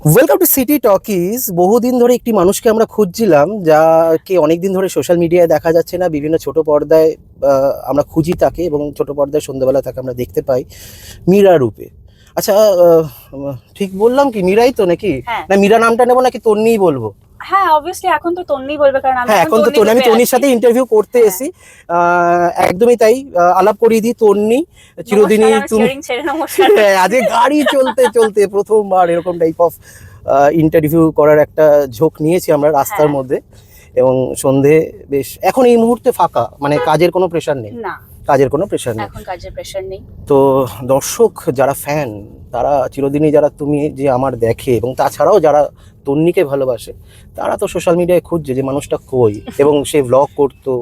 Welcome to city talkies. বহুদিন ধরে একটি মানুষকে আমরা খুঁজছিলাম, যাকে অনেকদিন ধরে সোশ্যাল মিডিয়ায় দেখা যাচ্ছে না। বিভিন্ন ছোট পর্দায় আমরা খুঁজি তাকে, এবং ছোট পর্দায় সন্ধ্যাবেলা তাকে আমরা দেখতে পাই মীরা রূপে। আচ্ছা, ঠিক বললাম কি? মীরাই তো নাকি? হ্যাঁ না, মীরা নামটা নেবো নাকি তন্নিই বলবো? হ্যাঁ অবভিয়াসলি এখন তো তন্নি বলবে, কারণ আমি হ্যাঁ, এখন তো তন্নি। আমি তন্নির সাথে ইন্টারভিউ করতে হ্যাঁ। এসেছি, একদমই তাই। আলাপ করিয়ে দিই। তন্নি, চিরদিনই তুমি। হ্যাঁ, আজকে গাড়ি চলতে চলতে প্রথমবার এরকম টাইপ অফ ইন্টারভিউ করার একটা ঝোঁক নিয়েছি আমরা রাস্তার হ্যাঁ। মধ্যে। এবং সন্ধে বেশ, এখন এই মুহূর্তে ফাঁকা, মানে কাজের কোনো প্রেশার নেই। না, কাজের কোনো প্রেশার নেই। এখন কাজের প্রেশার নেই। তো দর্শক যারা ফ্যান, তারা চিরদিনই যারা তুমি যে আমার দেখে, এবং তাছাড়াও যারা তন্নিকে ভালোবাসে, তারা তো সোশ্যাল মিডিয়ায় খুঁজছে যে মানুষটা কই। এবং সে ভ্লগ করতো,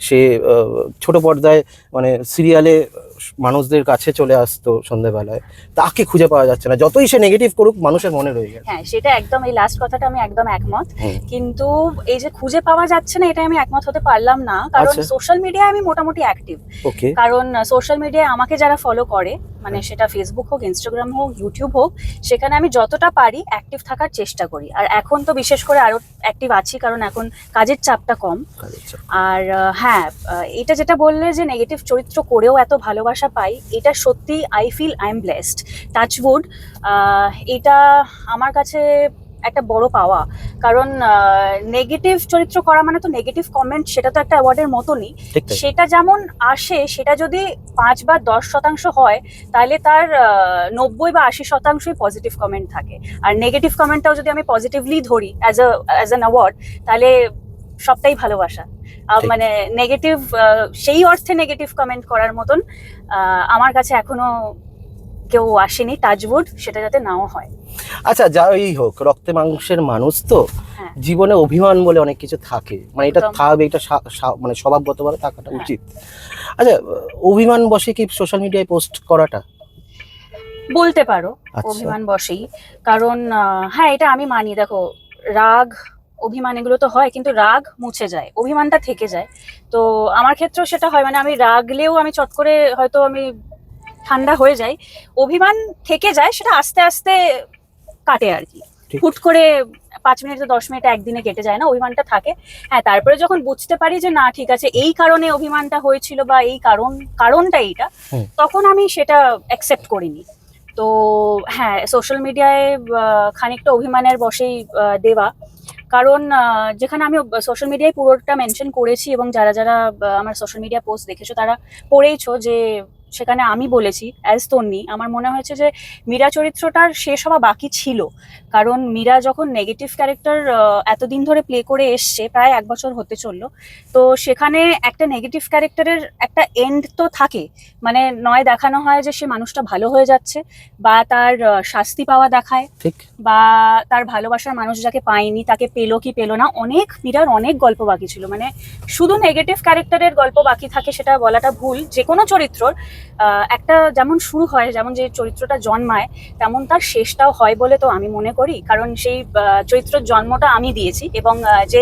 সে ছোট পর্দায় মানে সিরিয়ালে মানুষদের কাছে চলে আসতো সন্ধ্যেবেলায়। তাকে খুঁজে পাওয়া যাচ্ছে না। যতই সে নেগেটিভ করুক, মানুষের মনে রয়ে গেছে। হ্যাঁ, সেটা একদম, এই লাস্ট কথাটা আমি একদম একমত। হুম। কিন্তু এই যে খুঁজে পাওয়া যাচ্ছে না, এটা আমি একমত হতে পারলাম না, কারণ আচ্ছা। সোশ্যাল মিডিয়ায় আমি মোটামুটি অ্যাক্টিভ। ওকে। কারণ সোশ্যাল মিডিয়ায় আমাকে যারা ফলো করে, মানে সেটা ফেসবুক হোক, ইনস্টাগ্রাম হোক, ইউটিউব হোক, সেখানে আমি যতটা পারি অ্যাক্টিভ থাকার চেষ্টা করি। আর এখন তো বিশেষ করে আরো অ্যাক্টিভ আছি, কারণ এখন কাজের চাপটা কম। আর হ্যাঁ, এটা যেটা বললে যে নেগেটিভ চরিত্র করেও এত ভালোবাসা পাই, এটা সত্যি I feel I am blessed. Touch wood, এটা আমার কাছে একটা বড় পাওয়া। কারণ নেগেটিভ চরিত্র করা মানে তো নেগেটিভ কমেন্ট, সেটা তো একটা অ্যাওয়ার্ডের মতনই। সেটা যেমন আসে, সেটা যদি 5 বা 10% হয়, তাহলে তার 90 বা 80%ই পজিটিভ কমেন্ট থাকে। আর নেগেটিভ কমেন্টটাও যদি আমি পজিটিভলি ধরি অ্যাজ অ্যান অ্যাওয়ার্ড, তাহলে সবটাই ভালোবাসা। মানে নেগেটিভ, সেই অর্থে নেগেটিভ কমেন্ট করার মতন আমার কাছে এখনো কেউ আসেনি। টাচউড, সেটা যাতে নাও হয়। আচ্ছা, যাই হোক, রক্তে মাংসের মানুষ তো, জীবনে অভিমান বলে অনেক কিছু থাকে, মানে এটা থাকবে, এটা মানে স্বভাবগতভাবে থাকাটা উচিত। আচ্ছা, অভিমান বসে কি সোশ্যাল মিডিয়ায় পোস্ট করাটা? বলতে পারো অভিমান বসেই, কারণ হ্যাঁ, এটা আমি মানি। দেখো, রাগ অভিমান এগুলো তো হয়, কিন্তু রাগ মুছে যায়, অভিমানটা থেকে যায়। তো আমার ক্ষেত্রেও সেটা হয়, মানে আমি রাগলেও আমি চট করে হয়তো আমি ঠান্ডা হয়ে যাই, অভিমান থেকে যায়, সেটা আস্তে আস্তে কাটে আর কি। হুট করে 5 মিনিট 10 মিনিট একদিনে কেটে যায় না, অভিমানটা থাকে। হ্যাঁ, তারপরে যখন বুঝতে পারি যে না, ঠিক আছে, এই কারণে অভিমানটা হয়েছিল বা এই কারণটা এইটা, তখন আমি সেটা অ্যাকসেপ্ট করিনি। তো হ্যাঁ, সোশ্যাল মিডিয়ায় খানিকটা অভিমানের বশেই দেওয়া। কারণ যেখানে আমি সোশ্যাল মিডিয়ায় পুরোটা মেনশন করেছি, এবং যারা যারা আমার সোশ্যাল মিডিয়া পোস্ট দেখেছো তারা পড়েইছো যে সেখানে আমি বলেছি অ্যাজ তন্নি, আমার মনে হয়েছে যে মীরা চরিত্রটার শেষ হওয়া বাকি ছিল। কারণ মীরা যখন নেগেটিভ ক্যারেক্টার এতদিন ধরে প্লে করে এসছে, প্রায় 1 বছর হতে চললো, তো সেখানে একটা নেগেটিভ ক্যারেক্টারের একটা এন্ড তো থাকে। মানে নয় দেখানো হয় যে সে মানুষটা ভালো হয়ে যাচ্ছে, বা তার শাস্তি পাওয়া দেখায়, বা তার ভালোবাসার মানুষ যাকে পায়নি তাকে পেলো কি পেলো না। মীরার অনেক গল্প বাকি ছিল, মানে শুধু নেগেটিভ ক্যারেক্টারের গল্প বাকি থাকে সেটা বলাটা ভুল। যে কোনো চরিত্রর একটা যেমন শুরু হয়, যেমন যে চরিত্রটা জন্মায়, তেমন তার শেষটাও হয় বলে তো আমি মনে করি। কারণ সেই চরিত্রের জন্মটা আমি দিয়েছি, এবং যে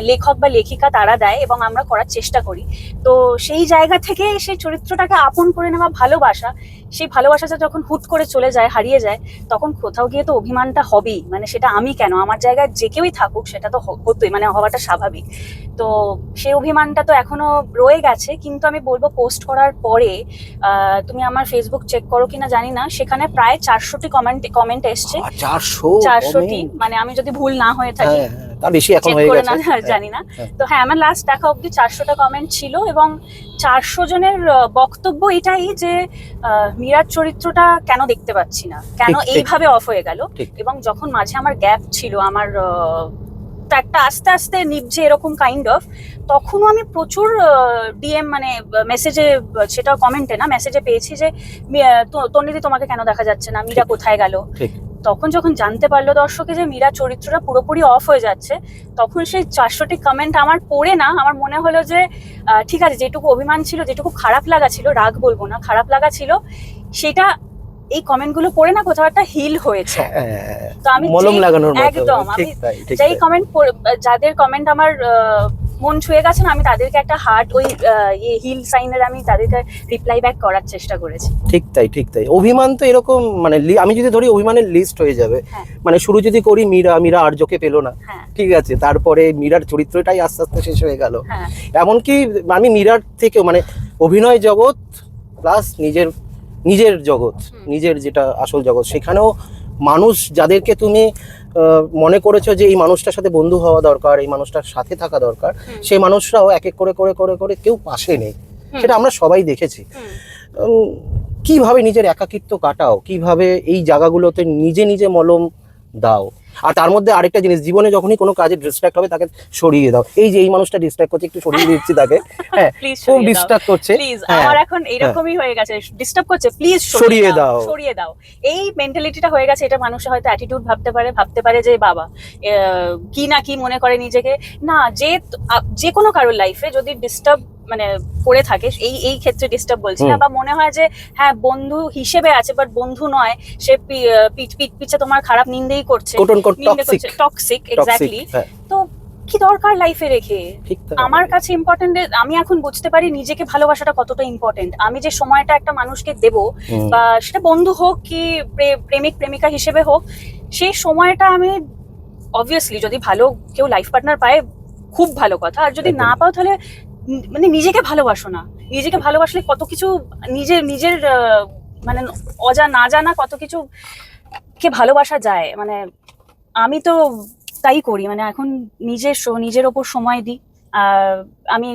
লেখক বা লেখিকা তারা দেয়, এবং আমরা করার চেষ্টা করি। তো সেই জায়গা থেকে সেই চরিত্রটাকে আপন করে নেওয়া ভালোবাসা, সেই ভালোবাসাটা যখন হুট করে চলে যায়, হারিয়ে যায়, তখন কোথাও গিয়ে তো অভিমানটা হবেই। মানে সেটা আমি কেন, আমার জায়গায় যে কেউই থাকুক, সেটা তো হতোই, মানে হওয়াটা স্বাভাবিক। তো সেই অভিমানটা তো এখনো রয়ে গেছে। কিন্তু আমি বলবো, পোস্ট করার পরে তুমি আমার ফেসবুক চেক করো কিনা জানি না, সেখানে প্রায় 400টি কমেন্ট এসছে। 400টি, মানে আমি যদি ভুল না হয়ে থাকি, তা বেশি এখন হয়ে গেছে জানি না। তো হ্যাঁ, আমার লাস্ট দেখা অবধি 400টা কমেন্ট ছিল, এবং 400 জনের বক্তব্য এটাই যে মীরার চরিত্রটা কেন দেখতে পাচ্ছি না, কেন এইভাবে অফ হয়ে গেল। এবং যখন মাঝে আমার গ্যাপ ছিল, আমার একটা আস্তে আস্তে নিভছে এরকম কাইন্ড অফ, তখনও আমি প্রচুর ডিএম, মানে মেসেজে, সেটা কমেন্টে না, মেসেজে পেয়েছি যে তন্নিদি তোমাকে কেন দেখা যাচ্ছে না, মীরা কোথায় গেল। তখন যখন জানতে পারলো দর্শকে যে মীরা চরিত্রটা পুরোপুরি অফ হয়ে যাচ্ছে, তখন সেই 400টি কমেন্ট আমার পড়ে না, আমার মনে হলো যে ঠিক আছে, যেটুকু অভিমান ছিল, যেটুকু খারাপ লাগা ছিল, রাগ বলবো না, খারাপ লাগা ছিল, সেটা এই কমেন্টগুলো পড়ে না কোথাও একটা হিল হয়েছে। তো আমি একদম, আমি যেই কমেন্ট, যাদের কমেন্ট আমার মন ছুঁয়ে গেছে না, আমি তাদেরকে একটা হার্ট ওই হিল সাইনের আমি তাদেরকে রিপ্লাই ব্যাক করার চেষ্টা করেছি। ঠিক তাই, ঠিক তাই। অভিমান তো এরকম, মানে আমি যদি ধরি অভিমানের লিস্ট হয়ে যাবে। হ্যাঁ। মানে শুরু যদি করি মীরা আর্যকে পেলো না, হ্যাঁ। ঠিক আছে, তারপরে মীরার চরিত্রটাই আস্তে আস্তে শেষ হয়ে গেল। হ্যাঁ। এমনকি আমি মীরার থেকেও মানে অভিনয় জগৎ প্লাস নিজের জগৎ, নিজের যেটা আসল জগৎ, সেখানেও মানুষ যাদেরকে তুমি মনে করেছো যে এই মানুষটার সাথে বন্ধু হওয়া দরকার, এই মানুষটার সাথে থাকা দরকার, সেই মানুষরাও এক এক করে করে করে করে কেউ পাশে নেই। সেটা আমরা সবাই দেখেছি। কিভাবে নিজের একাকিত্ব কাটাও, কিভাবে এই জায়গাগুলোতে নিজে মলম দাও? আর তার মধ্যে আরেকটা জিনিস, জীবনে যখনই কোনো কাজে ডিস্ট্রাক্ট হবে তাকে সরিয়ে দাও। এই যে এই মানুষটা ডিস্ট্রাক্ট করছে, একটু সরিয়ে দিচ্ছি তাকে। হ্যাঁ, খুব ডিস্ট্রাক্ট করছে, প্লিজ। আমার এখন এরকমই হয়ে গেছে, ডিস্টার্ব করছে, প্লিজ সরিয়ে দাও। এই মেন্টালিটিটা হয়ে গেছে। এটা মানুষের হয়তো অ্যাটিটিউড ভাবতে পারে যে বাবা কি না কি মনে করে নিজেকে। না, যে কোনো কারোর লাইফে যদি ডিস্টার্ব মানে করে থাকে, এই ক্ষেত্রে ডিস্টার্ব বলছি না, বা মনে হয় যে হ্যাঁ বন্ধু হিসেবে আছে বাট বন্ধু নয়, সে পিছে তোমার খারাপ নিন্দেই করছে, টক্সিক, এক্স্যাক্টলি। তো কি দরকার লাইফে রেখে? আমার কাছে ইম্পর্টেন্ট, আমি এখন বুঝতে পারি নিজেকে ভালোবাসাটা কতটা ইম্পর্টেন্ট। আমি যে সময়টা একটা মানুষকে দেব, বা সেটা বন্ধু হোক কি প্রেমিক প্রেমিকা হিসেবে হোক, সেই সময়টা আমি অবভিয়াসলি যদি ভালো কেউ লাইফ পার্টনার পায় খুব ভালো কথা, আর যদি না পাও তাহলে মানে নিজেকে ভালোবাসো না। নিজেকে ভালোবাসলে কত কিছু নিজের মানে না জানা কত কিছু কে ভালোবাসা যায়। মানে আমি তো তাই করি, মানে এখন নিজের ওপর সময় দিই। আমি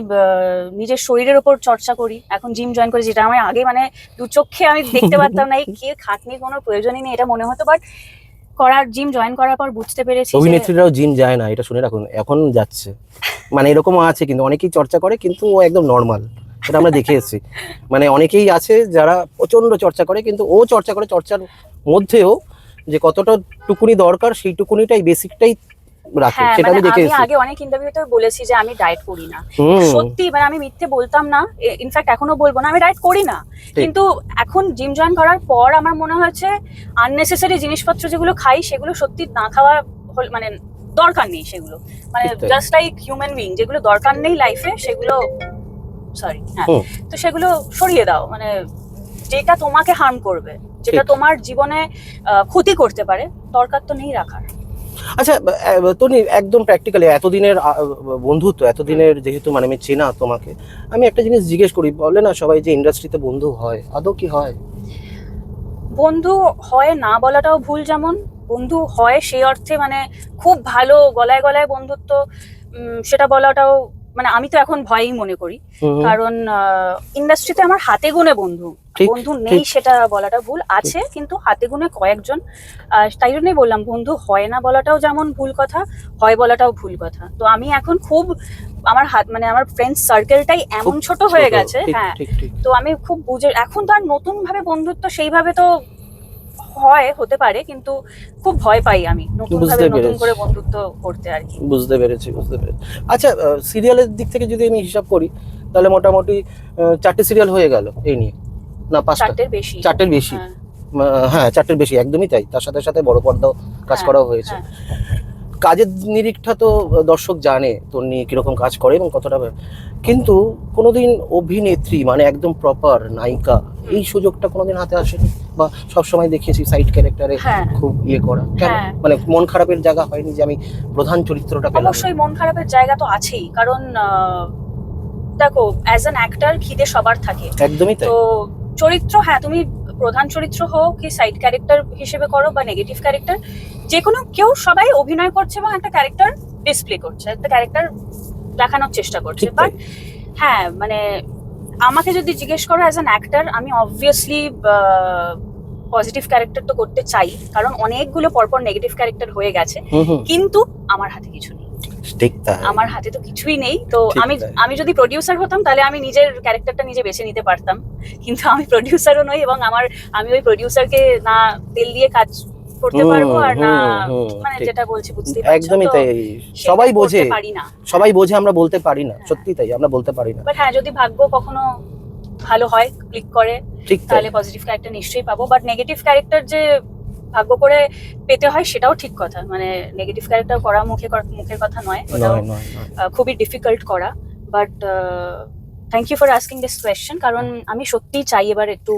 নিজের শরীরের ওপর চর্চা করি, এখন জিম জয়েন করি, যেটা আমার আগে মানে দু চোখে আমি দেখতে পারতাম না, কে খাটনির কোনো প্রয়োজনই নেই এটা মনে হতো, বাট জিম জয়েন করার পর বুঝতে পেরেছি। অভিনেত্রীরাও জিম যায় না, এটা শুনে রাখুন, এখন যাচ্ছে। মানে এরকমও আছে, কিন্তু অনেকেই চর্চা করে, কিন্তু ও একদম নর্মাল, সেটা আমরা দেখে এসেছি। মানে অনেকেই আছে যারা প্রচন্ড চর্চা করে, কিন্তু ও চর্চা করে, চর্চার মধ্যেও যে কতটা টুকুনি দরকার সেই টুকুনিটাই বেসিকটাই রাখে, সেটা আমি দেখে এসেছি। আগে অনেক ইন্টারভিউতে বলেছি যে আমি ডায়েট করি না, সত্যি মানে আমি মিথ্যে বলতাম না, ইনফ্যাক্ট এখনো বলবো না আমি ডায়েট করি না। কিন্তু এখন জিম জয়েন করার পর আমার মনে হয়েছে আননেসেসারি জিনিসপত্র যেগুলো খাই সেগুলো সত্যি না খাওয়া মানে দরকার নেই, সেগুলো মানে জাস্ট লাইক হিউম্যান বিং, যেগুলো দরকার নেই লাইফে সেগুলো তো সেগুলো সরিয়ে দাও। মানে যেটা তোমাকে হার্ম করবে, যেটা তোমার জীবনে ক্ষতি করতে পারে, দরকার তো নেই রাখার। আচ্ছা তনি, একদম প্র্যাকটিক্যালি এতদিনের বন্ধুত্ব, এতদিনের যেহেতু মানে আমি চেনা তোমাকে, আমি একটা জিনিস জিজ্ঞেস করি, বলে না সবাই যে ইন্ডাস্ট্রিতে বন্ধু হয়, আদৌ কি হয়? বন্ধু হয় না বলাটাও ভুল, যেমন বন্ধু হয় সেই অর্থে মানে খুব ভালো গলায় গলায় বন্ধুত্ব, সেটা বলাটাও মানে আমি তো এখন ভয়ই মনে করি, কারণ ইন্ডাস্ট্রিতে আমার হাতে গুনে বন্ধু নেই সেটা বলাটা ভুল, আছে কিন্তু হাতে গুনে কয়েকজন। তাই জন্যই বললাম বন্ধু হয় না বলাটাও যেমন ভুল কথা, হয় বলাটাও ভুল কথা। তো আমি এখন খুব আমার মানে আমার ফ্রেন্ডস সার্কেলটাই এমন ছোট হয়ে গেছে, হ্যাঁ, তো আমি খুব বুঝে, এখন তো আর নতুন ভাবে বন্ধুত্ব সেইভাবে তো হতে পারে, কিন্তু খুব ভয় পাই আমি নতুন করে বন্ধুত্ব করতে আর কি। বুঝতে পেরেছি। আচ্ছা, সিরিয়ালের দিক থেকে যদি আমি হিসাব করি, তাহলে মোটামুটি 4টে সিরিয়াল হয়ে গেল এই নিয়ে, না 5টা? 4টের বেশি, হ্যাঁ 4টের বেশি, একদমই তাই। তার সাথে সাথে বড় পর্দাও কাজ করাও হয়েছে। কাজের নিরিখটা তো দর্শক জানে তোর নিয়ে কিরকম কাজ করে এবং কতটা, কিন্তু কোনোদিন অভিনেত্রী মানে একদম প্রপার নায়িকা, এই সুযোগটা কোনোদিন হাতে আসেনি, বা সবসময় দেখিয়েছি সাইড ক্যারেক্টারে খুব করা, কেন মানে মন খারাপের জায়গা হয়নি যে আমি প্রধান চরিত্রটা পেলাম? অবশ্যই মন খারাপের জায়গা তো আছেই, কারণ দেখো অ্যাজ অ্যান অ্যাক্টর খিদে সবার থাকে, একদমই তাই। তো চরিত্র, হ্যাঁ তুমি প্রধান চরিত্র হোক কি সাইড ক্যারেক্টার হিসেবে করো বা নেগেটিভ ক্যারেক্টার, যে কোনো কেউ সবাই অভিনয় করছে এবং একটা ক্যারেক্টার ডিসপ্লে করছে, একটা ক্যারেক্টার দেখানোর চেষ্টা করছে। বাট হ্যাঁ মানে আমাকে যদি জিজ্ঞেস করো অ্যাজ অ্যান অ্যাক্টর, আমি অবভিয়াসলি পজিটিভ ক্যারেক্টার তো করতে চাই, কারণ অনেকগুলো পরপর নেগেটিভ ক্যারেক্টার হয়ে গেছে, কিন্তু আমার হাতে কিছু নেই, আমার হাতে তো কিছুই নেই। তো আমি যদি প্রডিউসার হতাম তাহলে আমি নিজের ক্যারেক্টারটা নিজে বেছে নিতে পারতাম, কিন্তু আমি প্রডিউসারও নই, এবং আমি ওই প্রডিউসারকে না তেল দিয়ে কাজ করতে পারবো আর না, মানে যেটা বলছি বুঝতেই পারছো। একদমই তাই, সবাই বোঝে, আমরা বলতে পারি না, সত্যি তাই, আমরা বলতে পারি না। বাট হ্যাঁ, যদি ভাগ্য কখনো ভালো হয়, ক্লিক করে, তাহলে পজিটিভ ক্যারেক্টার নিশ্চয়ই পাবো। বাট নেগেটিভ ক্যারেক্টার যে ভাগ্য করে পেতে হয় সেটাও ঠিক কথা, মানে নেগেটিভ ক্যারেক্টার করা মুখের কথা নয়, ওটাও নয় নয় নয় খুবই ডিফিকাল্ট করা। But thank you for asking this question, কারণ আমি সত্যিই চাই এবার একটু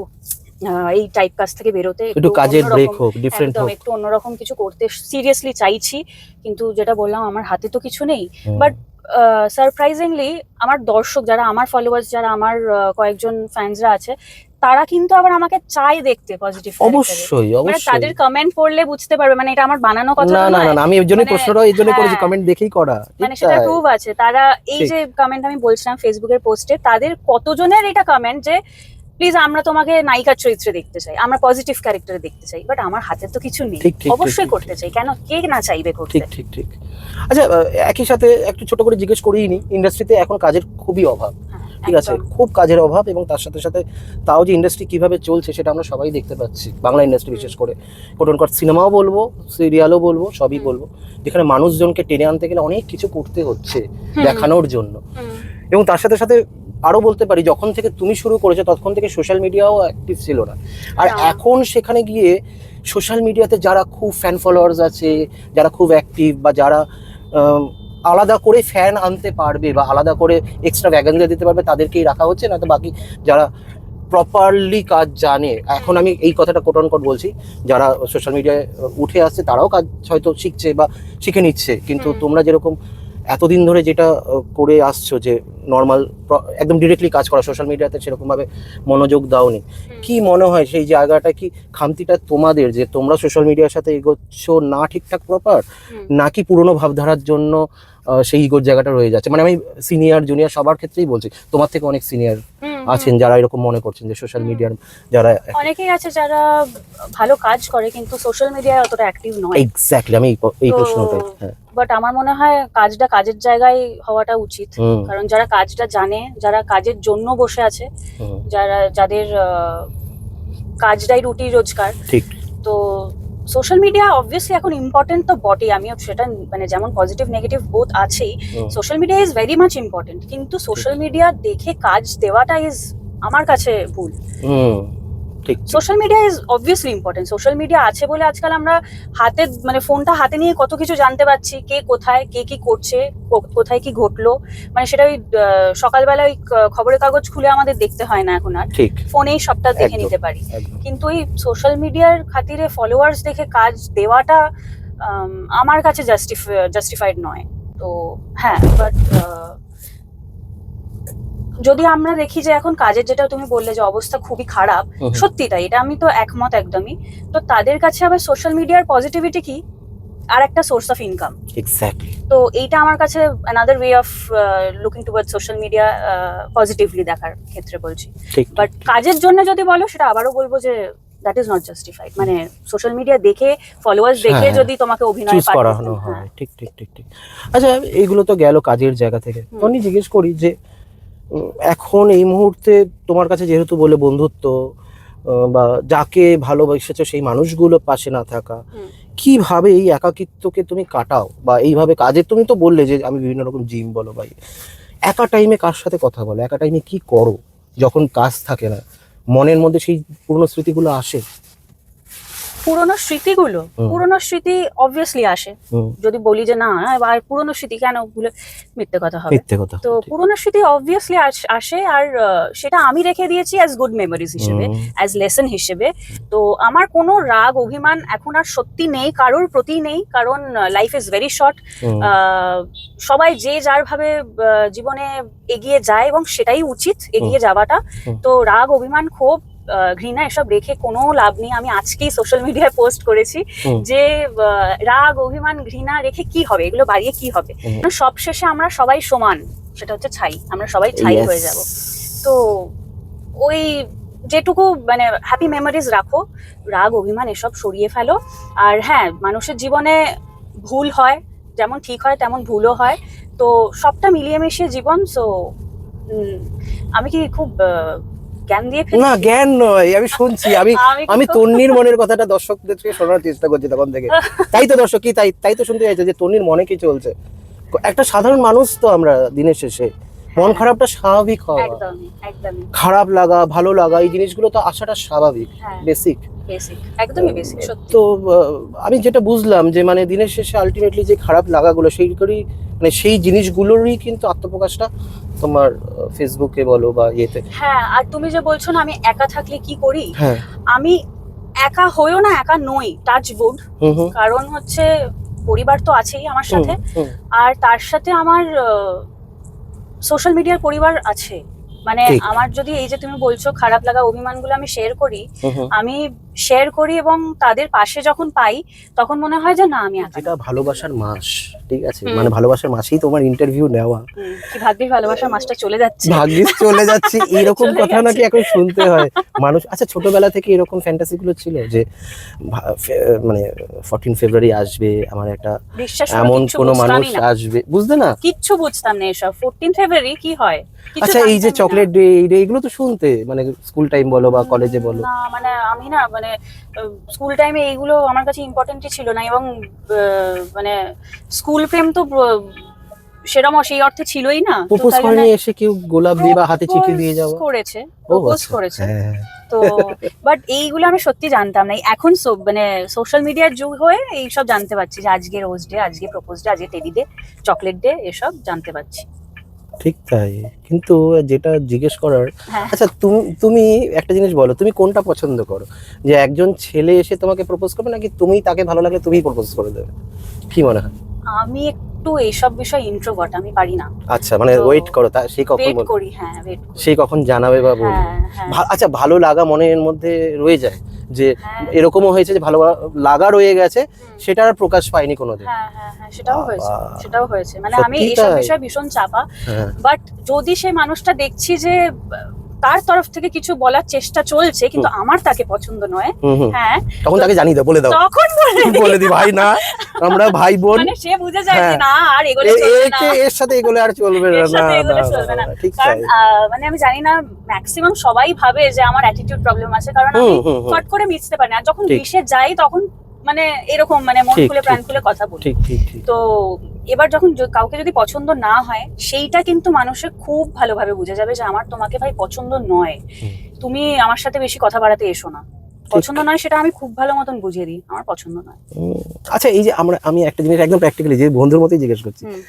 এই টাইপ কাজ থেকে বেরোতে, একটু কাজের অন্যরকম, ব্রেক হোক, ডিফারেন্ট একদম হোক। একটু অন্যরকম কিছু করতে সিরিয়াসলি চাইছি। কিন্তু যেটা বললাম, আমার হাতে তো কিছু নেই। হুম। বাট সারপ্রাইজিংলি আমার দর্শক যারা, আমার ফলোয়ার্স যারা, আমার কয়েকজন ফ্যান্সরা আছে, তারা কিন্তু আবার আমাকে চাই দেখতে পজিটিভ। অবশ্যই মানে অবশ্যই। তাদের কমেন্ট পড়লে বুঝতে পারবে, মানে এটা আমার বানানো কথা না তো না না নয়। না, আমি এর জন্য মানে, প্রশ্নটা এই জন্য করেছি, হ্যাঁ, কমেন্ট দেখেই করা। মানে ঠিক সেটা তাই। প্রুভ আছে। তারা এই ঠিক। যে কমেন্ট আমি বলছিলাম ফেসবুকের পোস্টে, তাদের কতজনের এটা কমেন্ট যে প্লিজ আমরা তোমাকে নায়িকার চরিত্রে দেখতে চাই, আমরা পজিটিভ ক্যারেক্টারে দেখতে চাই। বাট আমার হাতে তো কিছু নেই, ঠিক, ঠিক, অবশ্যই ঠিক, করতে চাই, কেন কে না চাইবে করতে। ঠিক ঠিক ঠিক। আচ্ছা, একই সাথে একটু ছোট করে জিজ্ঞেস করেই নি, ইন্ডাস্ট্রিতে এখন কাজের খুবই অভাব, হ্যাঁ, ঠিক আছে, একদম। খুব কাজের অভাব, এবং তার সাথে সাথে তাও যে ইন্ডাস্ট্রি কিভাবে চলছে সেটা আমরা সবাই দেখতে পাচ্ছি, বাংলা ইন্ডাস্ট্রি বিশেষ করে। কোট সিনেমাও বলবো, সিরিয়ালও বলবো, সবই বলবো, যেখানে মানুষজনকে টেনে আনতে গেলে অনেক কিছু করতে হচ্ছে দেখানোর জন্য। এবং তার সাথে সাথে আরো বলতে পারি, যখন থেকে তুমি শুরু করেছো তখন থেকে সোশ্যাল মিডিয়াও অ্যাক্টিভ ছিল না। আর না। এখন সেখানে গিয়ে সোশ্যাল মিডিয়াতে যারা খুব ফ্যান ফলোয়ার্স আছে, যারা খুব অ্যাক্টিভ, বা যারা আলাদা করে ফ্যান আনতে পারবে বা আলাদা করে এক্সট্রা ভ্যাগানজা দিতে পারবে, তাদেরকেই রাখা হচ্ছে, না তো বাকি যারা প্রপারলি কাজ জানে, এখন আমি এই কথাটা কোট অন কোট বলছি, যারা সোশ্যাল মিডিয়ায় উঠে আসছে তারাও কাজ হয়তো শিখছে বা শিখে নিচ্ছে। কিন্তু তোমরা যেরকম এতদিন ধরে যেটা করে আসছো, যে নর্মাল একদম ডিরেক্টলি কাজ করা, সোশ্যাল মিডিয়াতে সেরকমভাবে মনোযোগ দাওনি, কি মনে হয় সেই জায়গাটা কি খামতিটা তোমাদের, যে তোমরা সোশ্যাল মিডিয়ার সাথে এগোচ্ছ না ঠিকঠাক প্রপার, নাকি পুরনো ভাবধারার জন্য সেই ইগোর জায়গাটা রয়ে যাচ্ছে? মানে আমি সিনিয়র জুনিয়র সবার ক্ষেত্রেই বলছি, তোমার থেকে অনেক সিনিয়র আছেন যারা এরকম মনে করছেন যে সোশ্যাল মিডিয়ার যারা অনেকেই আছে যারা ভালো কাজ করে কিন্তু সোশ্যাল মিডিয়ায় অতটা অ্যাক্টিভ নয়। এক্স্যাক্টলি, আমি এই প্রশ্নটাই, হ্যাঁ। বাট আমার মনে হয় কাজটা কাজের জায়গায় হওয়াটা উচিত, কারণ যারা কাজটা জানে, যারা কাজের জন্য বসে আছে, যাদের কাজটাই রুটি রোজগার, ঠিক। তো সোশ্যাল মিডিয়া অবভিয়াসলি এখন ইম্পর্টেন্ট তো বটেই, আমিও সেটা মানে যেমন পজিটিভ নেগেটিভ বোথ আছেই, social media is very much important, কিন্তু সোশ্যাল মিডিয়া দেখে কাজ দেওয়াটা ইজ আমার কাছে ভুল। ঠিক। Social media is obviously important, social media আছে বলে আজকাল আমরা হাতে, মানে ফোনটা হাতে নিয়ে কত কিছু জানতে পারছি, কে কোথায়, কে কি করছে, কোথায় কি ঘটলো, মানে সেটা ওই সকালবেলা ওই খবরের কাগজ খুলে আমাদের দেখতে হয় না এখন আর, ঠিক, ফোনেই সবটা দেখে নিতে পারি। কিন্তু এই সোশ্যাল মিডিয়ার খাতিরে ফলোয়ার্স দেখে কাজ দেওয়াটা আমার কাছে জাস্টিফাইড নয়। তো হ্যাঁ, বাট যদি আমরা দেখি যে এখন কাজের, যেটা তুমি বললে যে অবস্থা খুবই খারাপ, সত্যি তাই, এটা আমি তো একমত একদমই। তো তাদের কাছে আবার সোশ্যাল মিডিয়ার পজিটিভিটি কি, আর একটা সোর্স অফ ইনকাম। এক্স্যাক্টলি। তো এইটা আমার কাছে another way of looking towards social media, positively দেখার ক্ষেত্রে বলছি। বাট কাজের জন্য যদি বলো, সেটা আবারও বলবো যে দ্যাট ইজ নট জাস্টিফাইড। মানে সোশ্যাল মিডিয়া দেখে, ফলোয়ার্স দেখে যদি তোমাকে অভিনয় করানো হয়, ঠিক ঠিক ঠিক ঠিক। আচ্ছা, এইগুলো তো গেল কাজের জায়গা থেকে। আমি জিজ্ঞেস করি যে এখন এই মুহূর্তে তোমার কাছে যেহেতু বলে বন্ধুত্ব বা যাকে ভালোবেসেছো সেই মানুষগুলো পাশে না থাকা, কিভাবে এই একাকিত্বকে তুমি কাটাও? বা এইভাবে কাজের, তুমি তো বললে যে আমি বিভিন্ন রকম জিম বলো ভাই, একা টাইমে কার সাথে কথা বলো, একা টাইমে কি করো যখন কাজ থাকে না, মনের মধ্যে সেই পুরনো স্মৃতিগুলো আসে? পুরোনো স্মৃতি অবভিয়াসলি আসে। যদি বলি যে না আর পুরোনো স্মৃতি কেন, ভুলে মিথ্যে কথা হবে। তো পুরোনো স্মৃতি অবভিয়াসলি আসে, আর সেটা আমি রেখে দিয়েছি অ্যাজ গুড মেমোরিজ হিসেবে, অ্যাজ লেসন হিসেবে। তো আমার কোনো রাগ অভিমান এখন আর সত্যি নেই, কারোর প্রতি নেই, কারণ লাইফ ইজ ভেরি শর্ট। সবাই যে যার ভাবে জীবনে এগিয়ে যায়, এবং সেটাই উচিত, এগিয়ে যাওয়াটা। তো রাগ অভিমান ক্ষোভ ঘৃণা এসব রেখে কোনো লাভ নেই। আমি আজকেই সোশ্যাল মিডিয়ায় পোস্ট করেছি যে রাগ অভিমান ঘৃণা রেখে কি হবে, এগুলো বাড়িয়ে কি হবে, সব শেষে আমরা সবাই সমান, সেটা হচ্ছে ছাই, আমরা সবাই ছাই হয়ে যাব। তো ওই যেটুকু মানে হ্যাপি মেমোরিজ রাখো, রাগ অভিমান এসব সরিয়ে ফেলো। আর হ্যাঁ, মানুষের জীবনে ভুল হয়, যেমন ঠিক হয় তেমন ভুলও হয়, তো সবটা মিলিয়ে মিশিয়ে জীবন। সো আমি কি খুব জ্ঞান দিয়ে ফেলছি? না, জ্ঞান নয়, আমি শুনছি, আমি তন্নির মনের কথাটা দর্শকদেরকে শোনার চেষ্টা করছি তখন থেকে। তাই তো দর্শক কি তাই তো শুনতে চাইছে যে তন্নির মনে কি চলছে। একটা সাধারণ মানুষ তো আমরা দিনের শেষে, মন খারাপটা স্বাভাবিক হওয়া, একদমই একদমই খারাপ লাগা ভালো লাগা এই জিনিসগুলো তো আসাটা স্বাভাবিক, হ্যাঁ বেসিক। বেসিক একদমই বেসিক সত্যি তো আমি যেটা বুঝলাম যে মানে দিনের শেষে আলটিমেটলি যে খারাপ লাগাগুলো সেইগুলোরই মানে সেই জিনিসগুলোরই কিন্তু আত্মপ্রকাশটা তোমার ফেসবুকে বলো বা ইয়েতে। হ্যাঁ আর তুমি যে বলছো না আমি একা থাকলে কি করি, হ্যাঁ আমি একা হয়েও না একা নই, টাচ উড। হুম হুম কারণ হচ্ছে পরিবার তো আছেই আমার হুম, সাথে, হুম, আর তার সাথে আমার সোশ্যাল মিডিয়ার পরিবার আছে। মানে ঠিক। আমার যদি এই যে তুমি বলছো খারাপ লাগা অভিমানগুলো আমি শেয়ার করি, হুম, হুম। আমি শেয়ার করি এবং তাদের পাশে যখন পাই তখন মনে হয় যে না আমি একা যেটা নই। ভালোবাসার মাস, ঠিক আছে, হুম। মানে ভালোবাসার মাসেই তোমার ইন্টারভিউ নেওয়া, কি ভাগ্যিস ভালোবাসার মাসটা চলে যাচ্ছে। ভাগ্যিস চলে যাচ্ছি এরকম চলে কথা গেছে। নাকি এখন শুনতে হয় মানুষ। আচ্ছা ছোটবেলা থেকে এরকম ফ্যান্টাসি গুলো ছিল যে মানে 14 ফেব্রুয়ারি আসবে, আমার একটা বিশ্বাস করো এমন কিচ্ছু কোনো মানুষ বুঝতামই না, আসবে, বুঝতে না? কিচ্ছু বুঝতাম না এসব 14 ফেব্রুয়ারি কি হয় কিছু আচ্ছা এই যে জানতামই না। চকলেট ডে এই ডে এগুলো তো শুনতে মানে স্কুল টাইম বলো বা কলেজে বলো। না মানে আমি না মানে স্কুল টাইমে এইগুলো আমার কাছে ইম্পর্টেন্টই ছিল না, এবং মানে স্কুল প্রেম তো সেরকম সেই অর্থে ছিলই না। তো প্রপোজ তাই করেনি জন্য এসে কেউ গোলাপ দিয়ে বা হাতে চিঠি দিয়ে যাওয়া? করেছে, ও প্রপোজ আচ্ছা, করেছে। হ্যাঁ তো বাট এইগুলো আমি সত্যি জানতাম না, এখন মানে সোশ্যাল মিডিয়ার যুগ হয়ে এইসব জানতে পারছি যে আজকে রোজ ডে, আজকে প্রপোজ ডে, আজকে টেডি ডে, চকলেট ডে, এসব জানতে পারছি। ঠিক তাই। কিন্তু যেটা জিজ্ঞেস করার, হ্যাঁ আচ্ছা তুমি তুমি একটা জিনিস বলো, তুমি কোনটা পছন্দ করো, যে একজন ছেলে এসে তোমাকে প্রপোজ করবে নাকি তুমি তাকে ভালো লাগলে তুমিই প্রপোজ করে দেবে, কি মনে হয়? আমি একটু এইসব বিষয় ইন্ট্রোভার্ট, আমি পারি না। আচ্ছা মানে তো ওয়েট করো, তা সেই কখন ওয়েট বলবে? করি, হ্যাঁ ওয়েট করি। সেই কখন জানাবে বা বলবে? হ্যাঁ হ্যাঁ আচ্ছা ভালো লাগা মনের মধ্যে রয়ে যায়, যে হ্যাঁ এরকমও হয়েছে যে ভালো লাগা রয়ে গেছে, হুম। সেটা আর প্রকাশ পায়নি কোনোদিন? হ্যাঁ হ্যাঁ হ্যাঁ সেটাও হয়েছে, বাবা। সেটাও হয়েছে। মানে আমি সত্যি এইসব তাই? বিষয়ে ভীষণ চাপা, হ্যাঁ বাট যদি সেই মানুষটা দেখছি যে তার তরফ থেকে কিছু বলার চেষ্টা চলছে কিন্তু আমার তাকে পছন্দ নয়, হুম হুম, হ্যাঁ তখন তাকে জানিয়ে দাও, বলে দাও, তখন বলে দি ভাই না আমরা ভাই বোন, মানে সে বুঝে যায় যে হ্যাঁ। না আর এগোলে চলবে না, এর সাথে এগুলো আর চলবে না, এর না সাথে এগোলে না, চলবে না। না, ঠিক কারণ তাই। মানে আমি জানি না ম্যাক্সিমাম সবাই ভাবে যে আমার অ্যাটিটিউড প্রবলেম আছে, কারণ আমি হুম হুম হুম, ফট করে মিশতে পারি না, আর যখন ঠিক। মিশে যাই তখন মানে এরকম মানে মন ঠিক, খুলে ঠিক, প্রাণ খুলে কথা বলি। ঠিক ঠিক ঠিক। তো এবার যখন কাউকে যদি পছন্দ না হয় সেইটা কিন্তু মানুষে খুব ভালোভাবে বুঝে যাবে যে আমার তোমাকে ভাই পছন্দ নয়, হুম। তুমি আমার সাথে বেশি কথা বাড়াতে এসো না। পছন্দ নয় সেটা আমি খুব ভালো মতন বুঝিয়ে দিই, আমার পছন্দ নয়। আচ্ছা এই যে আমি একটা জিনিস একদম প্র্যাকটিক্যালি যে বন্ধুর মতোই জিজ্ঞেস করছি, হুম,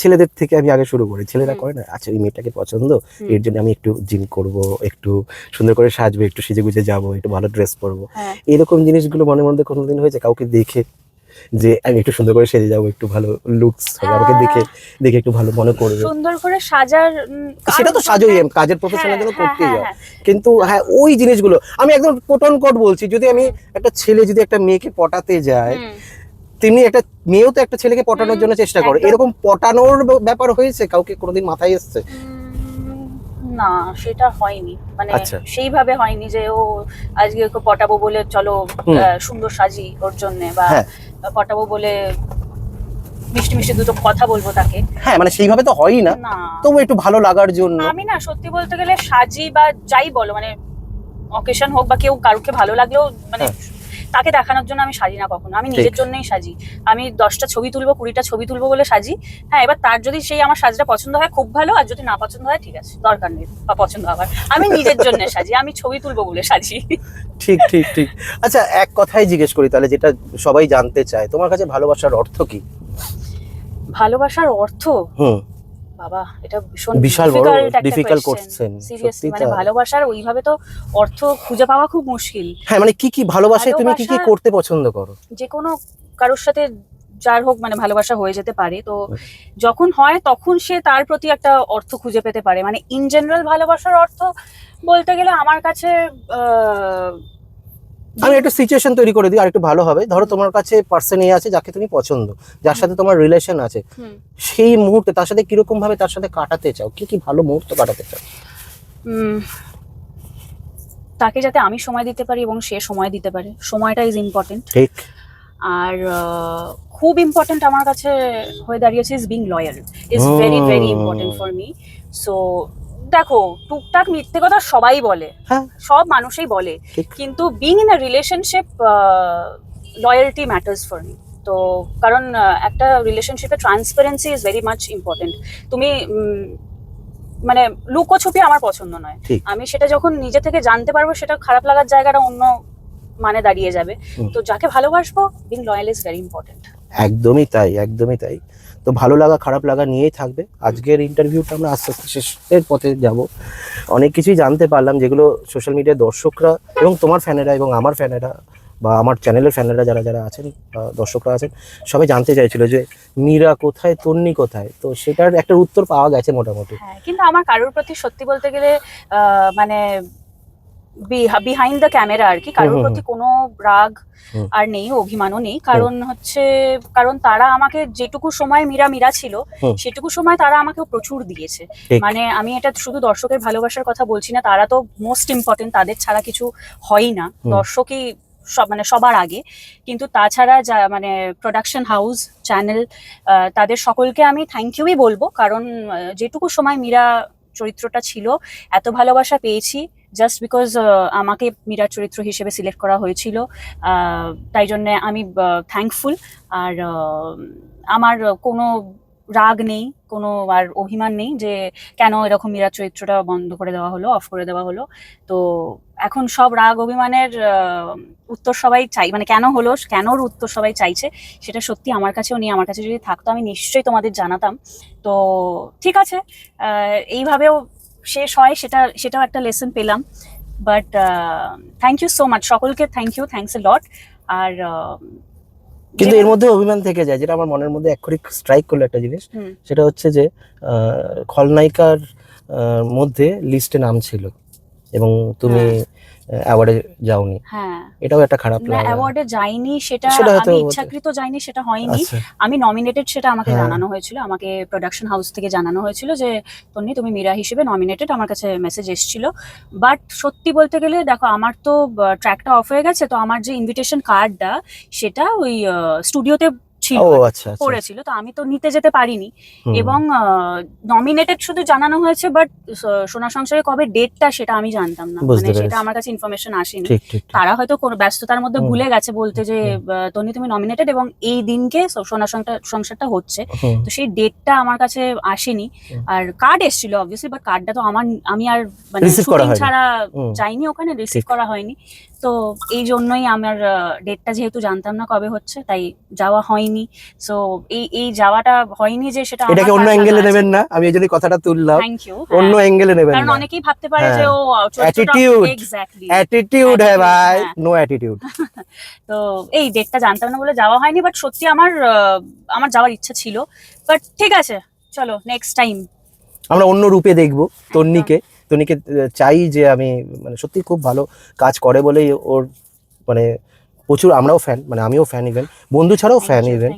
ছেলেদের থেকে আমি আগে শুরু করি, ছেলেরা হুম। করে না, আচ্ছা ওই মেয়েটাকে পছন্দ, হুম। এর জন্য আমি একটু জিম করব, একটু সুন্দর করে সাজবো, একটু সেজে গুজে যাবো, একটু ভালো ড্রেস পরবো, হ্যাঁ এরকম জিনিসগুলো মনের মধ্যে কোনোদিন হয়েছে কাউকে দেখে যে আমি একটু সুন্দর করে সেজে যাবো, একটু ভালো লুকস হবে, আমাকে দেখে দেখে একটু ভালো মনে করবে? সুন্দর করে সাজার সেটা তো সাজোই, কাজের প্রফেশনের জন্য হ্যাঁ, করতেই হ্যাঁ, হয়, হ্যাঁ। কিন্তু হ্যাঁ ওই জিনিসগুলো আমি একদম কোট অন কোট বলছি, যদি আমি একটা ছেলে যদি একটা মেয়েকে পটাতে যায়, হুম। তেমনি একটা মেয়েও তো একটা ছেলেকে পটানোর জন্য চেষ্টা করে, একদম। এরকম পটানোর ব্যাপার হয়েছে কাউকে কোনোদিন মাথায় এসছে? না সেটা হয়নি, মানে আচ্ছা। সেইভাবে হয়নি যে ও আজকে ওকে পটাবো বলে চলো হুম। সুন্দর সাজি ওর জন্য, বা হ্যাঁ। পটাবো বলে মিষ্টি মিষ্টি দুটো কথা বলবো তাকে, হ্যাঁ মানে সেইভাবে তো হয়ই না, না। তবু একটু ভালো লাগার জন্য। আমি না সত্যি বলতে গেলে সাজি বা যাই বলো মানে অকেশন হোক বা কেউ কারুকে ভালো লাগলেও মানে তাকে দেখানোর জন্য আমি সাজি না কখনো, আমি নিজের ঠিক। জন্যই সাজি। আমি 10টা ছবি তুলবো 20টা ছবি তুলবো বলে সাজি, হ্যাঁ এবার তার যদি সেই আমার সাজটা পছন্দ হয় খুব ভালো, আর যদি না পছন্দ হয় ঠিক আছে, দরকার নেই বা পছন্দ হবার, আমি নিজের জন্য সাজি, আমি ছবি তুলবো বলে সাজি। ঠিক ঠিক ঠিক। আচ্ছা এক কথাই জিজ্ঞেস করি তাহলে, যেটা সবাই জানতে চায়, তোমার কাছে ভালোবাসার অর্থ কি? ভালোবাসার অর্থ, হুম, বাবা এটা ভীষণ বিশাল বড় ডিফিকাল্ট ডিফিকাল্ট কোশ্চেন, সিরিয়াসলি। সত্যি মানে তাই। ভালোবাসার ওইভাবে তো অর্থ খুঁজে পাওয়া খুব মুশকিল। হ্যাঁ মানে কি কি ভালোবাসায় তুমি কি কি ভালোবাসা- করতে পছন্দ করো? যে কোনো কারোর সাথে যার হোক মানে ভালোবাসা হয়ে যেতে পারে, তো যখন হয় তখন সে তার প্রতি একটা অর্থ খুঁজে পেতে পারে। মানে ইন জেনারেল ভালোবাসার অর্থ বলতে গেলে আমার কাছে আমি একটা সিচুয়েশন তৈরি করে দিই আর একটু ভালো হবে, ধরো তোমার কাছে পার্সন আছে যাকে তুমি পছন্দ, যার সাথে তোমার রিলেশন আছে, হুম, সেই মুহূর্তে তার সাথে কিরকম ভাবে তার সাথে কাটাতে চাও, কি কি ভালো মুহূর্ত কাটাতে চাও? তাকে যাতে আমি সময় দিতে পারি এবং সে সময় দিতে পারে, সময়টা ইজ ইম্পর্টেন্ট। ঠিক। আর খুব ইম্পর্টেন্ট আমার কাছে হয়ে দাঁড়িয়েছে is being loyal, is very very important for me. So দেখো টুকটাক মিথ্যে কথা সবাই বলে, হ্যাঁ সব মানুষই বলে, ঠিক। কিন্তু being in a relationship loyalty matters for me. তো কারণ একটা রিলেশনশিপে transparency is very much important. তুমি মানে লুকোছুপি আমার পছন্দ নয়। ঠিক। আমি সেটা যখন নিজে থেকে জানতে পারবো, সেটা খারাপ লাগার জায়গাটা অন্য মানে দাঁড়িয়ে যাবে। তো যাকে ভালোবাসবো, being loyal is very important. একদমই তাই, একদমই তাই। তো ভালো লাগা খারাপ লাগা নিয়েই থাকবে। আজকের ইন্টারভিউটা আমরা আস্তে আস্তে শেষের পথে যাব। অনেক কিছুই জানতে পারলাম যেগুলো সোশ্যাল মিডিয়ার দর্শকরা এবং তোমার ফ্যানেরা এবং আমার ফ্যানেরা বা আমার চ্যানেলের ফ্যানেরা যারা যারা আছেন, দর্শকরা আছেন, সবাই জানতে চাইছিল যে মীরা কোথায়, তন্নি কোথায়। তো সেটার একটা উত্তর পাওয়া গেছে মোটামুটি। হ্যাঁ, কিন্তু আমার কারোর প্রতি সত্যি বলতে গেলে মানে বিহাইন্ড দ্য ক্যামেরা আর কি কারোর প্রতি কোনো রাগ আর নেই, অভিমানও নেই। কারণ তারা আমাকে যেটুকু সময় মীরা ছিল, সেটুকু সময় তারা আমাকে প্রচুর দিয়েছে। মানে আমি এটা শুধু দর্শকের ভালোবাসার কথা বলছি না, তারা তো মোস্ট ইম্পর্টেন্ট, তাদের ছাড়া কিছু হয়ই না, দর্শকই মানে সবার আগে। কিন্তু তাছাড়া যা মানে প্রোডাকশন হাউস, চ্যানেল, তাদের সকলকে আমি থ্যাংক ইউই বলবো। কারণ যেটুকু সময় মীরা চরিত্রটা ছিল, এত ভালোবাসা পেয়েছি জাস্ট বিকজ আমাকে মীরার চরিত্র হিসেবে সিলেক্ট করা হয়েছিল। তাই জন্য আমি থ্যাঙ্কফুল। আর আমার কোনো রাগ নেই, কোনো আর অভিমান নেই যে কেন এরকম মীরার চরিত্রটা বন্ধ করে দেওয়া হলো, অফ করে দেওয়া হলো। তো এখন সব রাগ অভিমানের উত্তর সবাই চাই, মানে কেন হলো, কেনর উত্তর সবাই চাইছে। সেটা সত্যি আমার কাছেও নেই। আমার কাছে যদি থাকতো আমি নিশ্চয়ই তোমাদের জানাতাম। তো ঠিক আছে, এইভাবেও শেষ হয়, সেটাও একটা লেসন পেলাম। But thank you so much সকলকে, থ্যাংকস এ লট। আর কিন্তু এর মধ্যে অভিমান থেকে যায়, যেটা আমার মনের মধ্যে এক্ষুনি স্ট্রাইক করলো একটা জিনিস। সেটা হচ্ছে যে খলনায়িকার মধ্যে লিস্টে নাম ছিল এবং তুমি অ্যাওয়ার্ডে যাওনি। হ্যাঁ, এটাও একটা খারাপ লাগা। অ্যাওয়ার্ডে যাইনি, সেটা হয়তো আমি ইচ্ছাকৃত যাইনি, সেটা হয়নি। আমি নমিনেটেড, সেটা আমাকে জানানো হয়েছিল। আমাকে প্রোডাকশন হাউস থেকে জানানো হয়েছিল যে তন্নি তুমি মীরা হিসেবে নমিনেটেড। আমার কাছে মেসেজ এসেছিল। বাট সত্যি বলতে গেলে দেখো, আমার তো ট্র্যাকটা অফ হয়ে গেছে, তো আমার যে ইনভিটেশন কার্ডটা সেটা ওই স্টুডিওতে পড়েছিল, তো আমি তো নিতে যেতে পারিনি। এবং নমিনেটেড শুধু জানানো হয়েছে, বাট সোনা সংসারে কবে ডেটটা সেটা আমি জানতাম না, মানে সেটা আমার কাছে ইনফরমেশন আসেনি। তারা হয়তো কোনো ব্যস্ততার মধ্যে ভুলে গেছে বলতে যে তন্নি তুমি নমিনেটেড এবং এই দিনকে সোনা সংসারটা হচ্ছে। তো সেই ডেটটা আমার কাছে আসেনি। আর কার্ড এসেছিল অবভিয়াসলি, বাট কার্ডটা তো আমি আর মানে শুটিং ছাড়া যাইনি, ওখানে রিসিভ করা হয়নি। তো এই জন্যই আমার ডেটটা যেহেতু জানতাম না কবে হচ্ছে, তাই যাওয়া হয়নি। সো এই যাওয়াটা হয়নি যে সেটা এটাকে অন্য অ্যাঙ্গেলে নেবেন না, আমি এই জন্য কথাটা তুললাম। Thank you. অন্য অ্যাঙ্গেলে নেবেন না, কারণ অনেকেই ভাবতে পারে যে ও অ্যাটিটিউড হ্যায় ভাই, নো অ্যাটিটিউড। তো এই ডেটটা জানতাম না বলে যাওয়া হয়নি, বাট সত্যি আমার যাওয়ার ইচ্ছা ছিল। বাট ঠিক আছে, চলো নেক্সট টাইম আমরা অন্য রূপে দেখবো তন্নিকে চাই যে আমি মানে সত্যি খুব ভালো কাজ করে বলেই ওর মানে প্রচুর আমরাও ফ্যান, মানে আমিও ফ্যান, ইভেন বন্ধু ছাড়াও ফ্যান ইভেন।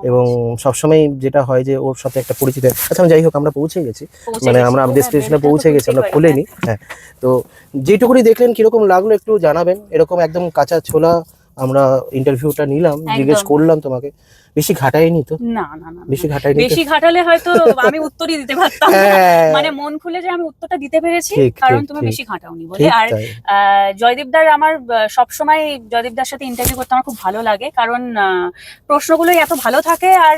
এবং সবসময় যেটা হয় যে ওর সাথে একটা পরিচিত, আচ্ছা যাই হোক আমরা পৌঁছে গেছি, মানে আমরা ডেস্টিনেশনে পৌঁছে গেছি, আমরা খুলেনি। হ্যাঁ, তো যেটুকুনি দেখলেন কিরকম লাগলো একটু জানাবেন। এরকম একদম কাঁচা ছোলা আমরা ইন্টারভিউটা নিলাম, জিজ্ঞেস করলাম তোমাকে, বেশি ঘাটাইনি তো? না, বেশি ঘাটালে হয়তো আমি উত্তরই দিতে পারতাম না, মানে মন খুলে যে আমি উত্তরটা দিতে পেরেছি, কারণ তুমি বেশি ঘাটাওনি বলে। আর জয়দীপদার, আমার সবসময় জয়দীপদার সাথে ইন্টারভিউ করতে আমার খুব ভালো লাগে, কারণ প্রশ্নগুলোই এত ভালো থাকে, আর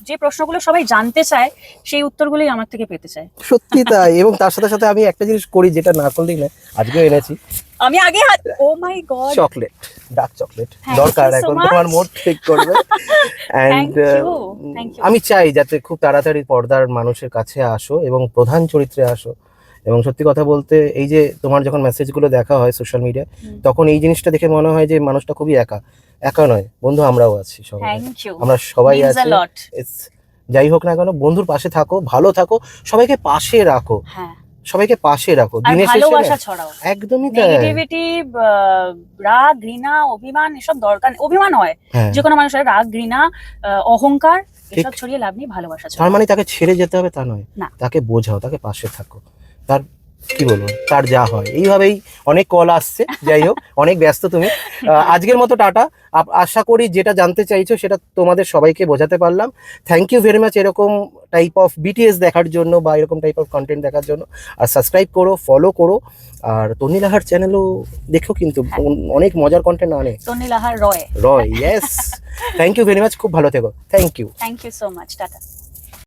যে প্রশ্নগুলো সবাই জানতে চায় সেই উত্তরগুলোই আমার থেকে পেতে চায়। সত্যি তাই। এবং তার সাথে সাথে আমি একটা জিনিস করি, যেটা না করলেই না, আজকেও এনেছি আমি আগে। ও মাই গড, চকলেট, ডার্ক চকলেট দরকার, এখন তোমার মুড ঠিক করবে। এন্ড আমি চাই যাতে খুব তাড়াতাড়ি পর্দার মানুষের কাছে আসো এবং প্রধান চরিত্রে আসো। এবং সত্যি কথা বলতে, এই যে তোমার যখন মেসেজগুলো দেখা হয় সোশ্যাল মিডিয়ায়, তখন এই জিনিসটা দেখে মনে হয় যে মানুষটা খুবই একা নয়, বন্ধু আমরাও আছি, সবাই আমরা সবাই আছি। যাই হোক না কেন, বন্ধুর পাশে থাকো, ভালো থাকো, সবাইকে পাশে রাখো, সবাইকে পাশে রাখো, দিনের শেষে ভালোবাসা ছড়াও। একদমই তাই। নেগেটিভিটি, রাগ, ঘৃণা, অভিমান এসব দরকার। অভিমান হয় যে কোনো মানুষের, রাগ, ঘৃণা, অহংকার এসব ছড়িয়ে লাভ নেই, ভালোবাসা ছড়াও। তার মানে তাকে ছেড়ে যেতে হবে তা নয়, তাকে বোঝাও, তাকে পাশে থাকো, তার কি বলবো, তার যা হয়। এইভাবেই অনেক কল আসছে, যাই হোক অনেক ব্যস্ত তুমি। আজকের মতো টাটা। আশা করি যেটা জানতে চাইছো সেটা তোমাদের সবাইকে বোঝাতে পারলাম। থ্যাংক ইউ ভেরি মাচ এরকম টাইপ অফ বিটিএস দেখার জন্য বা এরকম টাইপ অফ কন্টেন্ট দেখার জন্য। আর সাবস্ক্রাইব করো, ফলো করো, আর তন্নি লাহার চ্যানেলও দেখো, কিন্তু অনেক মজার কন্টেন্ট আনে। Tonni Lahar Roy, yes. Thank you very much, খুব ভালো থেকো। Thank you so much, tata.